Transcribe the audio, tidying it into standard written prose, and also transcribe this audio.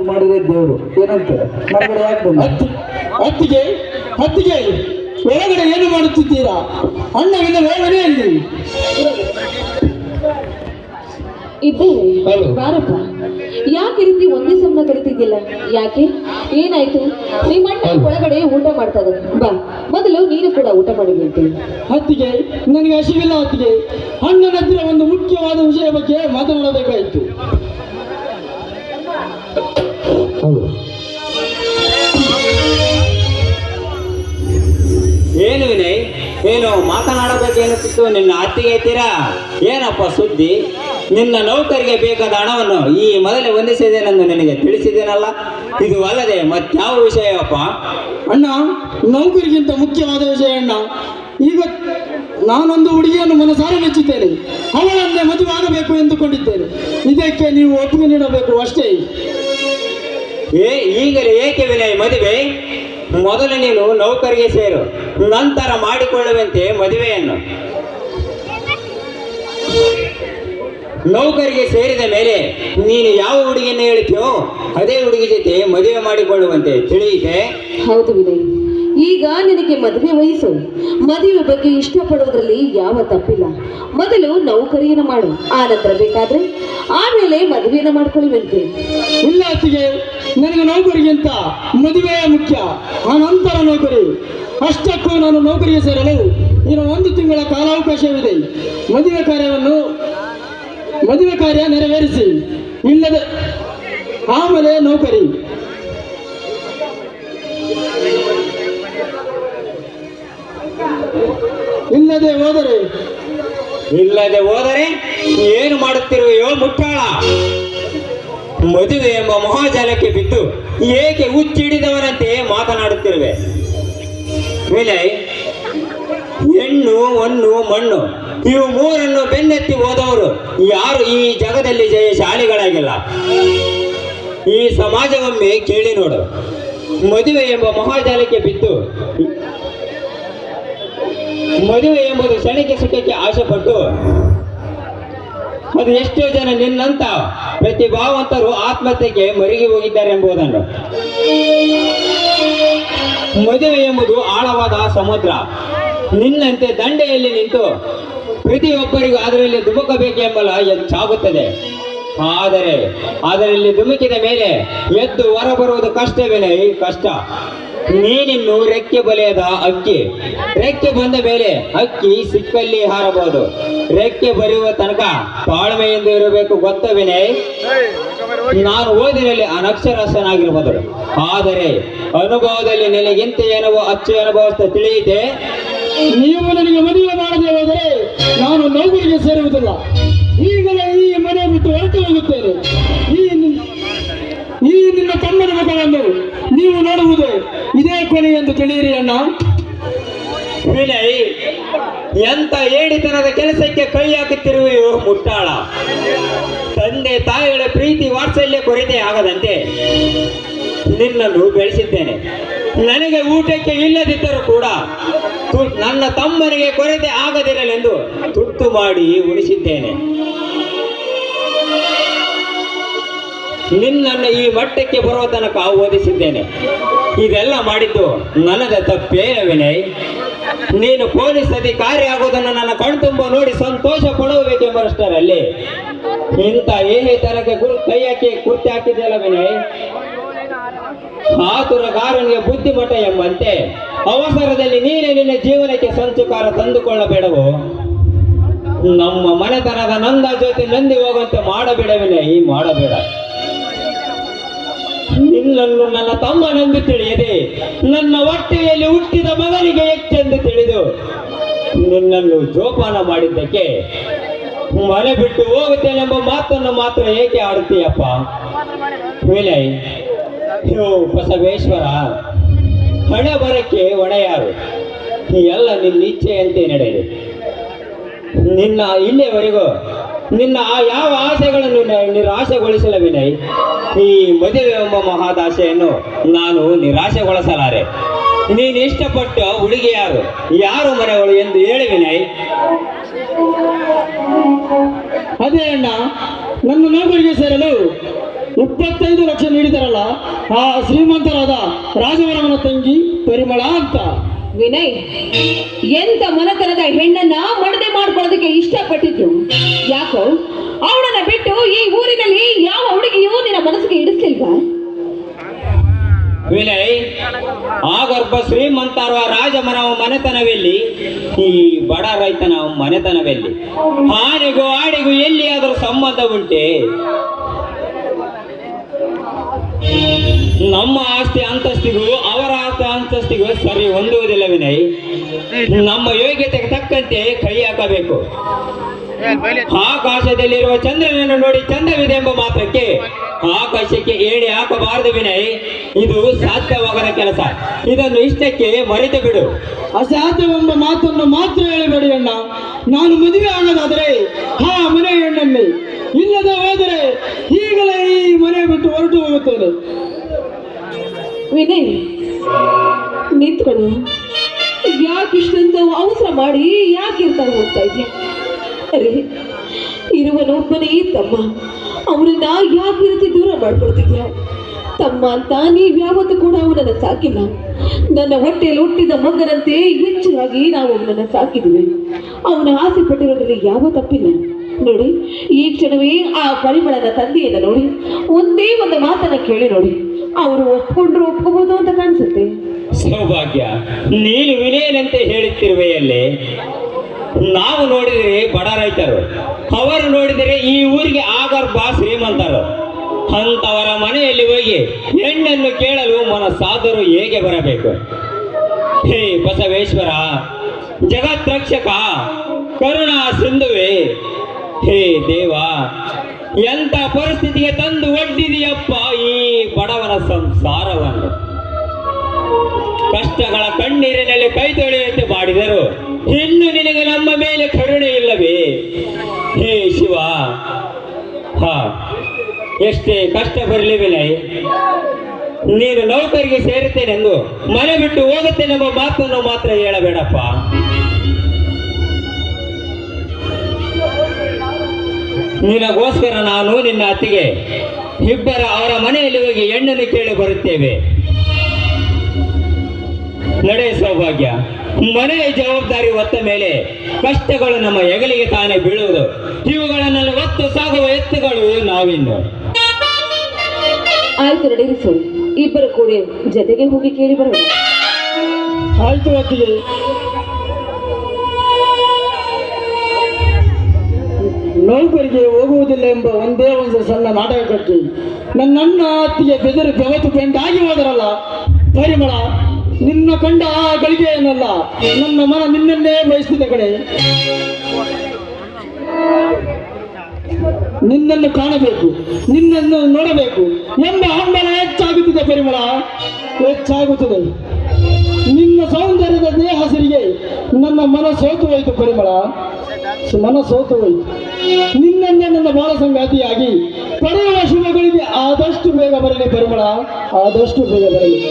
ಮಾಡಿದ್ರೆ ದೇವರು ಏನಂತಾರೆ ಮನೆಗಡೆ ಯಾಕೆ ಬಂದ ಅತ್ತಿಗೆ ಅತ್ತಿಗೆ ಒಳಗಡೆ ಏನು ಮಾಡುತ್ತಿದ್ದೀರಾ? ಅಣ್ಣವಿಲ್ಲವೇ ಮನೆಯಲ್ಲಿ? ಇದ್ದೇವೆ ಬಾರಪ್ಪ. ಯಾಕೆ ರೀತಿ ಒಂದೇ ಸಮಯ ಕರಿತಿದ್ದಿಲ್ಲ? ಯಾಕೆ ಏನಾಯ್ತು? ನಿಮ್ಮ ಅಣ್ಣ ಒಳಗಡೆ ಊಟ ಮಾಡ್ತಾ ಇದ್ದಾನೆ. ಬಾ, ಮೊದಲು ನೀನು ಕೂಡ ಊಟ ಮಾಡಿಬಿಟ್ಟು. ಅತ್ತಿಗೆ ನನಗೆ ಹಸಿವಿಲ್ಲ ಅತ್ತಿಗೆ. ಅಣ್ಣನ ಹತ್ರ ಒಂದು ಮುಖ್ಯವಾದ ವಿಷಯ ಬಗ್ಗೆ ಮಾತನಾಡಬೇಕಾಯಿತು. ಏನು ವಿನಯ್, ಏನು ಮಾತನಾಡಬೇಕೇನುತ್ತಿತ್ತು? ನಿನ್ನ ಅತ್ತಿಗೆ ಐತೀರಾ? ಏನಪ್ಪ ಸುದ್ದಿ? ನಿನ್ನ ನೌಕರಿಗೆ ಬೇಕಾದ ಹಣವನ್ನು ಈ ಮೊದಲೇ ಹೊಂದಿಸಿದ್ದೇನೆಂದು ನಿನಗೆ ತಿಳಿಸಿದ್ದೇನಲ್ಲ, ಇದು ಅಲ್ಲದೆ ಮತ್ಯಾವ ವಿಷಯವಪ್ಪ? ಅಣ್ಣ, ನೌಕರಿಗಿಂತ ಮುಖ್ಯವಾದ ವಿಷಯ ಅಣ್ಣ. ಈಗ ನಾನೊಂದು ಹುಡುಗಿಯನ್ನು ಮನಸಾರೆ ಮೆಚ್ಚಿದ್ದೇನೆ. ಅವಳನ್ನೇ ಮದುವೆ ಆಗಬೇಕು ಎಂದುಕೊಂಡಿದ್ದೇನೆ. ಇದಕ್ಕೆ ನೀವು ಒಪ್ಪಿಗೆ ನೀಡಬೇಕು ಅಷ್ಟೇ. ಈಗಲೇ ಏಕೆ ವಿನಯ್ ಮದುವೆ? ಮೊದಲು ನೀನು ನೌಕರಿಗೆ ಸೇರು, ನಂತರ ಮಾಡಿಕೊಳ್ಳುವಂತೆ ಮದುವೆಯನ್ನು. ನೌಕರಿಗೆ ಸೇರಿದ ಮೇಲೆ ನೀನು ಯಾವ ಹುಡುಗಿಯನ್ನು ಹೇಳ್ತೀಯೋ ಅದೇ ಹುಡುಗಿ ಜೊತೆ ಮದುವೆ ಮಾಡಿಕೊಳ್ಳುವಂತೆ ತಿಳಿಯಿತೆ? ಹೌದು ವಿನಯ್, ಈಗ ನಿನಗೆ ಮದುವೆ ವಯಸ್ಸು. ಮದುವೆ ಬಗ್ಗೆ ಇಷ್ಟಪಡೋದ್ರಲ್ಲಿ ಯಾವ ತಪ್ಪಿಲ್ಲ. ಮೊದಲು ನೌಕರಿಯನ್ನು ಮಾಡು, ಆ ನಂತರ ಬೇಕಾದ್ರೆ ಆಮೇಲೆ ಮದುವೆಯನ್ನು ಮಾಡ್ಕೊಳ್ಳುವಂತೆ. ಇಲ್ಲ ಅತ್ತಿಗೆ, ನನಗೆ ನೌಕರಿಗಿಂತ ಮದುವೆಯೇ ಮುಖ್ಯ, ಆ ನಂತರ ನೌಕರಿ. ಅಷ್ಟಕ್ಕೂ ನಾನು ನೌಕರಿಗೆ ಸೇರಲು ಇನ್ನು 1 ತಿಂಗಳ ಕಾಲಾವಕಾಶವಿದೆ. ಮದುವೆ ಕಾರ್ಯ ನೆರವೇರಿಸಿ, ಇಲ್ಲದೆ ಆಮೇಲೆ ನೌಕರಿ. ಇಲ್ಲದೆ ಹೋದರೆ ಏನು ಮಾಡುತ್ತಿರುವೆಯೋ ಮುಟ್ಟಾಳ? ಮದುವೆ ಎಂಬ ಮಹಾಜಾಲಕ್ಕೆ ಬಿದ್ದು ಏಕೆ ಹುಚ್ಚಿಡಿದವರಂತೆ ಮಾತನಾಡುತ್ತಿರುವೆ? ವಿನಯ್, ಹೆಣ್ಣು ಹೊನ್ನು ಮಣ್ಣು ಇವು ಮೂರನ್ನು ಬೆನ್ನೆತ್ತಿ ಹೋದವರು ಯಾರು ಈ ಜಗದಲ್ಲಿ ಜಯಶಾಲಿಗಳಾಗಿಲ್ಲ. ಈ ಸಮಾಜವೊಮ್ಮೆ ಕೇಳಿ ನೋಡು. ಮದುವೆ ಎಂಬ ಮಹಾಜಾಲಕ್ಕೆ ಬಿದ್ದು ಮದುವೆ ಎಂಬುದು ಕ್ಷಣಿಕೆ ಸುಖಕ್ಕೆ ಆಶೆಪಟ್ಟು ಅದು ಎಷ್ಟೋ ಜನ ನಿನ್ನಂತ ಪ್ರತಿಭಾವಂತರು ಆತ್ಮಹತ್ಯೆಗೆ ಮರುಗಿ ಹೋಗಿದ್ದಾರೆ ಎಂಬುದನ್ನು. ಮದುವೆ ಎಂಬುದು ಆಳವಾದ ಸಮುದ್ರ. ನಿನ್ನಂತೆ ದಂಡೆಯಲ್ಲಿ ನಿಂತು ಪ್ರತಿಯೊಬ್ಬರಿಗೂ ಅದರಲ್ಲಿ ಧುಮುಕಬೇಕೆಂಬಲ ಹೆಚ್ಚಾಗುತ್ತದೆ. ಆದರೆ ಅದರಲ್ಲಿ ಧುಮುಕಿದ ಮೇಲೆ ಎದ್ದು ಹೊರಬರುವುದು ಕಷ್ಟವೇನೆ, ಕಷ್ಟ. ನೀನಿನ್ನು ರೆಕ್ಕೆ ಬಲೆಯದ ಹಕ್ಕಿ. ರೆಕ್ಕೆ ಬಂದ ಮೇಲೆ ಹಕ್ಕಿ ಸಿಕ್ಕಲ್ಲಿ ಹಾರಬಹುದು. ರೆಕ್ಕೆ ಬರೆಯುವ ತನಕ ತಾಳ್ಮೆಯಿಂದ ಇರಬೇಕು, ಗೊತ್ತವೇನೆ? ನಾನು ಓದಿನಲ್ಲಿ ಅನಕ್ಷರಸ್ಥನಾಗಿರ್ಬೋದು, ಆದರೆ ಅನುಭವದಲ್ಲಿ ನಿನಗಿಂತ ಏನೋ ಅಚ್ಚು ಅನುಭವಿಸ್ತಾ ತಿಳಿಯಿತೆ? ನೀವು ನನಗೆ ಮದುವೆ ಮಾಡದೆ ಹೋದರೆ ನಾನು ನೌಕರಿಗೆ ಸೇರುವುದಿಲ್ಲ. ಈಗಲೇ ಈ ಮನೆ ಬಿಟ್ಟು ಹೊರಟು ಹೋಗುತ್ತೇನೆ. ಈ ನಿನ್ನ ತಮ್ಮನ ಮುಖವನ್ನು ನೀವು ನೋಡುವುದು ಇದೇ ಕೊನೆ ಎಂದು ತಿಳಿಯಿರಿ ಅಣ್ಣ. ವಿನಯ್, ಎಂತ ಏಡಿತನದ ಕೆಲಸಕ್ಕೆ ಕೈ ಹಾಕುತ್ತಿರುವೆಯೋ ಮುಟ್ಟಾಳ. ತಂದೆ ತಾಯಿಗಳ ಪ್ರೀತಿ ವಾತ್ಸಲ್ಯ ಕೊರತೆ ಆಗದಂತೆ ನಿನ್ನನ್ನು ಬೆಳೆಸಿದ್ದೇನೆ. ನನಗೆ ಊಟಕ್ಕೆ ಇಲ್ಲದಿದ್ದರೂ ಕೂಡ ನನ್ನ ತಮ್ಮನಿಗೆ ಕೊರತೆ ಆಗದಿರಲೆಂದು ತುತ್ತು ಮಾಡಿ ಉಳಿಸಿದ್ದೇನೆ. ನಿನ್ನನ್ನು ಈ ಮಟ್ಟಕ್ಕೆ ಬರುವ ತನಕ ಓದಿಸಿದ್ದೇನೆ. ಇದೆಲ್ಲ ಮಾಡಿದ್ದು ನನ್ನದ ತಪ್ಪೇನ ವಿನಯ್? ನೀನು ಪೊಲೀಸ್ ಅಧಿಕಾರಿ ಆಗುವುದನ್ನು ನನ್ನ ಕಣ್ತುಂಬ ನೋಡಿ ಸಂತೋಷ ಪಡಬೇಕೆಂಬಷ್ಟರಲ್ಲಿ ಇಂಥ ಏಹೇತನಕ್ಕೆ ಕೈ ಹಾಕಿ ಕುರ್ತಿ ಹಾಕಿದೆಯಲ್ಲ ವಿನಯ್. ಆತುರಗಾರನಿಗೆ ಬುದ್ಧಿಮಠ ಎಂಬಂತೆ ಅವಸರದಲ್ಲಿ ನೀನೇ ನಿನ್ನ ಜೀವನಕ್ಕೆ ಸಂಚುಕಾರ ತಂದುಕೊಳ್ಳಬೇಡವೋ? ನಮ್ಮ ಮನೆತನದ ನಂದ ಜೊತೆ ನಂದಿ ಹೋಗುವಂತೆ ಮಾಡಬೇಡ ವಿನಯ್, ಮಾಡಬೇಡ. ನಿನ್ನನ್ನು ನನ್ನ ತಮ್ಮನೆಂದು ತಿಳಿಯದೆ ನನ್ನ ಹೊಟ್ಟೆಯಲ್ಲಿ ಹುಟ್ಟಿದ ಮಗನಿಗೆ ಹೆಚ್ಚೆಂದು ತಿಳಿದು ನಿನ್ನನ್ನು ಜೋಪಾನ ಮಾಡಿದ್ದಕ್ಕೆ ಮನೆ ಬಿಟ್ಟು ಹೋಗುತ್ತೇನೆಂಬ ಮಾತನ್ನು ಮಾತ್ರ ಏಕೆ ಆಡುತ್ತೀಯಪ್ಪ ವಿನಯ್? ಬಸವೇಶ್ವರ, ಹಣೆ ಬರಕ್ಕೆ ಹೊಣೆಯಾರು. ಎಲ್ಲ ನಿನ್ನ ಇಚ್ಛೆಯಂತೆ ನಡೆಯಲಿ. ನಿನ್ನ ಇಲ್ಲಿಯವರೆಗೂ ನಿನ್ನ ಯಾವ ಆಸೆಗಳನ್ನು ನಿರಾಶೆಗೊಳಿಸಲ ವಿನಯ್. ಈ ಮದುವೆ ಎಂಬ ಮಹಾದಾಸೆಯನ್ನು ನಾನು ನಿರಾಶೆಗೊಳಿಸಲಾರೆ. ನೀನು ಇಷ್ಟಪಟ್ಟ ಹುಡುಗಿ ಯಾರು ಮನೆಗಳು ಎಂದು ಹೇಳಿ ವಿನಯ್. ಅದೇ ಅಣ್ಣ, ನನ್ನ ನೌಕರಿಗೆ ಸೇರಲು 25 ಲಕ್ಷ ನೀಡಿದರಲ್ಲ, ಆ ಶ್ರೀಮಂತರಾದ ರಾಜವರಮನ ತಂಗಿ ಪರಿಮಳ ಅಂತ. ವಿನಯ್, ಎಂತ ಮನತನದ ಹೆಣ್ಣನ್ನ ಮಡದೆ ಮಾಡ್ಕೊಳ್ಳೋದಕ್ಕೆ ಇಷ್ಟಪಟ್ಟಿದ್ದು ಯಾಕೋ? ಅವಳನ್ನ ಬಿಟ್ಟು ಈ ಊರಿನಲ್ಲಿ ಯಾವ ಹುಡುಗಿಯೂ ನಿನ್ನ ಮನಸ್ಸಿಗೆ ಇಡಿಸ್ಲಿಲ್ವಾ? ವಿನಯ್, ಆಗರ್ಭ ಶ್ರೀಮಂತರ ರಾಜಮನವ ಮನೆತನವೆಲ್ಲಿ, ಈ ಬಡ ರೈತನ ಮನೆತನವೆಲ್ಲಿ? ಆನೆಗೂ ಆಡಿಗೂ ಎಲ್ಲಿಯಾದರೂ ಸಂಬಂಧ ಉಂಟೆ? ನಮ್ಮ ಆಸ್ತಿ ಅಂತಸ್ತಿಗೂ ಅವರ ಆಸ್ತಿ ಅಂತಸ್ತಿಗೂ ಸರಿ ಹೊಂದುವುದಿಲ್ಲ ವಿನಯ್. ನಮ್ಮ ಯೋಗ್ಯತೆಗೆ ತಕ್ಕಂತೆ ಕೈ ಹಾಕಬೇಕು. ಆಕಾಶದಲ್ಲಿರುವ ಚಂದ್ರನನ್ನು ನೋಡಿ ಚಂದವಿದೆ ಎಂಬ ಮಾತ್ರಕ್ಕೆ ಆಕಾಶಕ್ಕೆ ಏಣಿ ಹಾಕಬಾರದು ವಿನಯ್. ಇದು ಸಾಧ್ಯವಾಗದ ಕೆಲಸ. ಇದನ್ನು ಇಷ್ಟಕ್ಕೆ ಮರೆತು ಬಿಡು. ಅಸಾಧ್ಯವೆಂಬ ಮಾತನ್ನು ಮಾತ್ರ ಹೇಳಿಬೇಡಿ ಅಣ್ಣ. ನಾನು ಮದುವೆ ಆಗೋದಾದರೆ ಆ ಮನೆ ಹೆಣ್ಣನ್ನೇ, ಇಲ್ಲದೆ ಹೋದರೆ ಈಗಲೇ ಈ ಮನೆ ಬಿಟ್ಟು ಹೊರಟು ಹೋಗುತ್ತೇನೆ. ವಿನಯ್, ನಿಂತ್ಕೊಂಡು ಯಾಕೆ ಇಷ್ಟೊಂದು ಅವಸರ ಮಾಡಿ ಯಾಕೆ ಇರ್ತಾರೆ ಹೋಗ್ತಾ ಇದೆಯಾ? ಅರೆ, ಇರುವನೊಬ್ಬನೇ ತಮ್ಮ, ಅವನನ್ನ ಯಾಕೆ ರೀತಿ ದೂರ ಮಾಡ್ಕೊಳ್ತಿದ್ಯಾ? ತಮ್ಮ ಅಂತ ನೀವ್ಯಾವತ್ತೂ ಕೂಡ ಅವನನ್ನು ಸಾಕಿಲ್ಲ. ನನ್ನ ಹೊಟ್ಟೆಯಲ್ಲಿ ಹುಟ್ಟಿದ ಮಗನಂತೆ ಹೆಚ್ಚಾಗಿ ನಾವು ಅವನನ್ನು ಸಾಕಿದ್ವಿ. ಅವನ ಆಸೆ ಪಟ್ಟಿರೋದ್ರಲ್ಲಿ ಯಾವ ತಪ್ಪಿಲ್ಲ. ನೋಡಿ, ಈ ಕ್ಷಣವೇ ಆ ಪರಿಮಳದ ತಂದೆಯನ್ನು ನೋಡಿ ಒಂದೇ ಒಂದು ಮಾತನ್ನ ಕೇಳಿ ನೋಡಿ. ಅವರು ಒಪ್ಕೊಂಡ್ರು ಒಪ್ಕೋಬಹುದು ಅಂತ ಕಾಣಿಸುತ್ತೆ. ಸೌಭಾಗ್ಯ, ನೀನು ವಿನಯನಂತೆ ಹೇಳುತ್ತಿರುವೆಯಲ್ಲೇ. ನಾವು ನೋಡಿದರೆ ಬಡ ರೈತರು, ಅವರು ನೋಡಿದರೆ ಈ ಊರಿಗೆ ಆಗರ್ಭ ಶ್ರೀಮಂತರು. ಅಂತವರ ಮನೆಯಲ್ಲಿ ಹೋಗಿ ಹೆಣ್ಣನ್ನು ಕೇಳಲು ಮನಸ್ಸಾದರೂ ಹೇಗೆ ಬರಬೇಕು? ಹೇ ಬಸವೇಶ್ವರ, ಜಗತ್ರಕ್ಷಕ, ಕರುಣಾ ಸಿಂಧುವೆ, ಹೇ ದೇವ, ಎಂತ ಪರಿಸ್ಥಿತಿಗೆ ತಂದು ಒಡ್ಡಿದೆಯಪ್ಪ ಈ ಬಡವನ ಸಂಸಾರವನ್ನು. ಕಷ್ಟಗಳ ಕಣ್ಣೀರಿನಲ್ಲಿ ಕೈ ತೊಳೆಯುವಂತೆ ಮಾಡಿದರು. ಇನ್ನು ನಿನಗೆ ನಮ್ಮ ಮೇಲೆ ಕರುಣೆ ಇಲ್ಲವೇ? ಹೇ ಶಿವ, ಎಷ್ಟೇ ಕಷ್ಟ ಬರಲಿ ವಿನಯ್, ನೀನು ನೌಕರಿಗೆ ಸೇರುತ್ತೇನೆಂದು ಮನೆ ಬಿಟ್ಟು ಹೋಗುತ್ತೇನೆಂಬ ಮಾತನ್ನು ಮಾತ್ರ ಹೇಳಬೇಡಪ್ಪ. ನಿನಗೋಸ್ಕರ ನಾನು ನಿನ್ನ ಅತ್ತಿಗೆ ಇಬ್ಬರ ಅವರ ಮನೆಯಲ್ಲಿ ಹೋಗಿ ಹೆಣ್ಣನ್ನು ಕೇಳಿ ಬರುತ್ತೇವೆ. ನಡೆ ಸೌಭಾಗ್ಯ, ಮನೆಯ ಜವಾಬ್ದಾರಿ ಹೊತ್ತ ಮೇಲೆ ಕಷ್ಟಗಳು ನಮ್ಮ ಹೆಗಲಿಗೆ ತಾನೇ ಬೀಳುವುದು. ಇವುಗಳನ್ನು ಹೊತ್ತು ಸಾಗುವ ಎತ್ತುಗಳು ನಾವಿನ್ನು. ಆಯ್ತು, ನಡೀರಿ ಸರ್, ಇಬ್ಬರು ಕೂಡಿ ಜೊತೆಗೆ ಹೋಗಿ ಕೇಳಿ ಬರೋಣ. ಆಯ್ತು ಅತ್ತಿಗೆ. ನೌಕರಿಗೆ ಹೋಗುವುದಿಲ್ಲ ಎಂಬ ಒಂದೇ ಒಂದು ಸಣ್ಣ ನಾಟಕ ಕಟ್ಟಿ ನನ್ನಣ್ಣ ಅತ್ತಿಗೆ ಬೆದರು ಬೆವತು ಬೆಂಡಾಗಿ ಹೋದರಲ್ಲ ಪರಿಮಳ. ನಿನ್ನ ಕಂಡ ಆ ಗಳಿಗೆ ಏನಲ್ಲ, ನನ್ನ ಮನ ನಿನ್ನನ್ನೇ ಬಯಸ್ತಿದೆ ಕಡೆ. ನಿನ್ನನ್ನು ಕಾಣಬೇಕು, ನಿನ್ನನ್ನು ನೋಡಬೇಕು ಎಂಬ ಹಂಬಲ ಹೆಚ್ಚಾಗುತ್ತಿದೆ ಪರಿಮಳ, ಹೆಚ್ಚಾಗುತ್ತದೆ. ನಿನ್ನ ಸೌಂದರ್ಯದ ದೇಹ ಹಸಿರಿಗೆ ನನ್ನ ಮನ ಸೋತು ಹೋಯಿತು ಪರಿಮಳ, ಮನ ಸೋತು ಹೋಯಿತು. ನಿನ್ನನ್ನೇ ನನ್ನ ಬಾಳ ಸಂಗಾತಿಯಾಗಿ ಪಡೆಯುವ ಶುಭಗಳಿಗೆ ಆದಷ್ಟು ಬೇಗ ಬರಲಿ ಪರಿಮಳ, ಆದಷ್ಟು ಬೇಗ ಬರಲಿ.